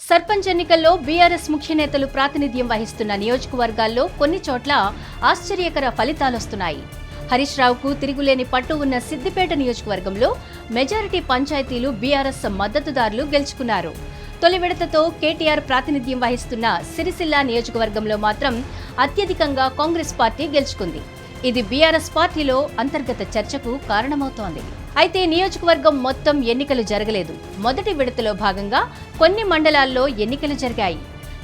సర్పంచ్ ఎన్నికల్లో బీఆర్ఎస్ ముఖ్య నేతలు ప్రాతినిధ్యం వహిస్తున్న నియోజకవర్గాల్లో కొన్ని చోట్ల ఆశ్చర్యకర ఫలితాలొస్తున్నాయి. హరీష్ రావుకు తిరుగులేని పట్టు ఉన్న సిద్దిపేట నియోజకవర్గంలో మెజారిటీ పంచాయతీలు బీఆర్ఎస్ మద్దతుదారులు గెలుచుకున్నారు. తొలి విడతతో కేటీఆర్ ప్రాతినిధ్యం వహిస్తున్న సిరిసిల్ల నియోజకవర్గంలో మాత్రం అత్యధికంగా కాంగ్రెస్ పార్టీ గెలుచుకుంది. ఇది బీఆర్ఎస్ పార్టీలో అంతర్గత చర్చకు కారణమవుతోంది. అయితే నియోజకవర్గం మొత్తం ఎన్నికలు జరగలేదు. మొదటి విడతలో భాగంగా కొన్ని మండలాల్లో ఎన్నికలు జరిగాయి.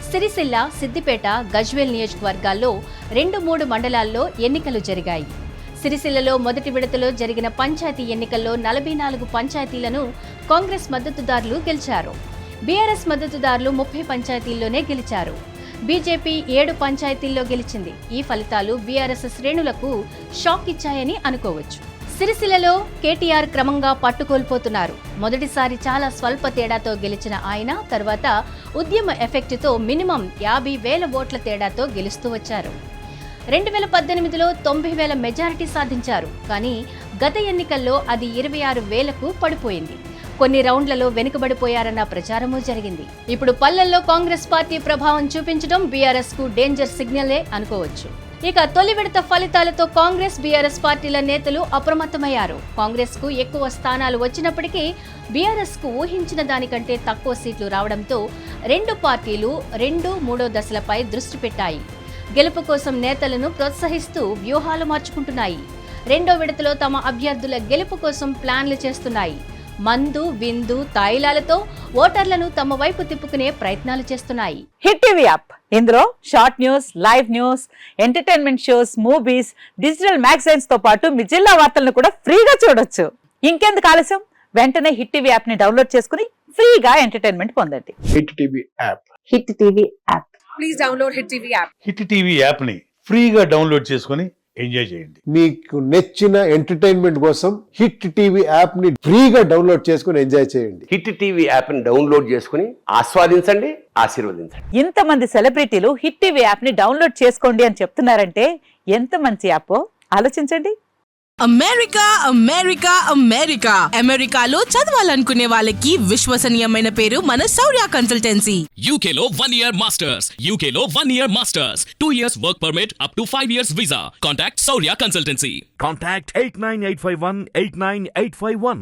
సిరిసిల్ల, సిద్దిపేట, గజ్వేల్ నియోజకవర్గాల్లో 2-3 మండలాల్లో ఎన్నికలు జరిగాయి. సిరిసిల్లలో మొదటి విడతలో జరిగిన పంచాయతీ ఎన్నికల్లో 44 పంచాయతీలను కాంగ్రెస్ మద్దతుదారులు గెలిచారు. బీఆర్ఎస్ మద్దతుదారులు 30 పంచాయతీల్లోనే గెలిచారు. బీజేపీ 7 పంచాయతీల్లో గెలిచింది. ఈ ఫలితాలు బీఆర్ఎస్ శ్రేణులకు షాక్ ఇచ్చాయని అనుకోవచ్చు. సిరిసిల్లలో కేటీఆర్ క్రమంగా పట్టుకోల్పోతున్నారు. మొదటిసారి చాలా స్వల్ప తేడాతో గెలిచిన ఆయన తర్వాత ఉద్యమ ఎఫెక్టుతో మినిమం 50,000 ఓట్ల తేడాతో గెలుస్తూ వచ్చారు. 2018లో 90,000 మెజారిటీ సాధించారు. కానీ గత ఎన్నికల్లో అది 26,000కు పడిపోయింది. కొన్ని రౌండ్లలో వెనుకబడిపోయారన్న ప్రచారమూ జరిగింది. ఇప్పుడు పల్లెల్లో కాంగ్రెస్ పార్టీ ప్రభావం చూపించడం బీఆర్ఎస్ కు డేంజర్ సిగ్నలే అనుకోవచ్చు. ఇక తొలి విడత ఫలితాలతో కాంగ్రెస్, బీఆర్ఎస్ పార్టీల నేతలు అప్రమత్తమయ్యారు. కాంగ్రెస్ కు ఎక్కువ స్థానాలు వచ్చినప్పటికీ బీఆర్ఎస్ కు ఊహించిన దానికంటే తక్కువ సీట్లు రావడంతో రెండు పార్టీలు 2-3 దశలపై దృష్టి పెట్టాయి. గెలుపు కోసం నేతలను ప్రోత్సహిస్తూ వ్యూహాలు మార్చుకుంటున్నాయి. రెండో విడతలో తమ అభ్యర్థుల గెలుపు కోసం ప్లాన్లు చేస్తున్నాయి. మందు, విందు, తాయిలాలతో ఓటర్లను తమ వైపు తిప్పుకునే ప్రయత్నాలు చేస్తున్నాయి. హిట్ టీవీ యాప్, ఇందులో short news, live news, entertainment shows, movies, digital magazines తో పాటు మీ జిల్లా వార్తలను కూడా ఫ్రీగా చూడొచ్చు. ఇంకెందుకు ఆలస్యం, వెంటనే హిట్ టీవీ యాప్ ని డౌన్లోడ్ చేసుకుని ఫ్రీగా ఎంటర్టైన్మెంట్ పొందండి. Hit TV app. Hit TV app. Please download hit TV app. Hit TV app ని ఫ్రీగా డౌన్లోడ్ చేసుకుని ఎంజాయ్ చేయండి. మీకు నచ్చిన ఎంటర్టైన్మెంట్ కోసం హిట్ టీవీ యాప్ ని ఫ్రీగా డౌన్లోడ్ చేసుకుని ఎంజాయ్ చేయండి. హిట్ టీవీ యాప్ ని డౌన్లోడ్ చేసుకుని ఆస్వాదించండి, ఆశీర్వదించండి. ఇంతమంది సెలబ్రిటీలు హిట్ టీవీ యాప్ ని డౌన్లోడ్ చేసుకోండి అని చెప్తున్నారంటే ఎంత మంచి యాప్ ఆలోచించండి. అమెరికా అమెరికా అమెరికా అమెరికాలో చదవాలనుకునే వాళ్ళకి విశ్వసనీయమైన పేరు మన శౌర్య కన్సల్టెన్సీ. UK లో 1 year masters, UK లో 1 year masters, 2 years work permit up to 5 years visa. Contact Shaurya Consultancy. Contact 89851 89851.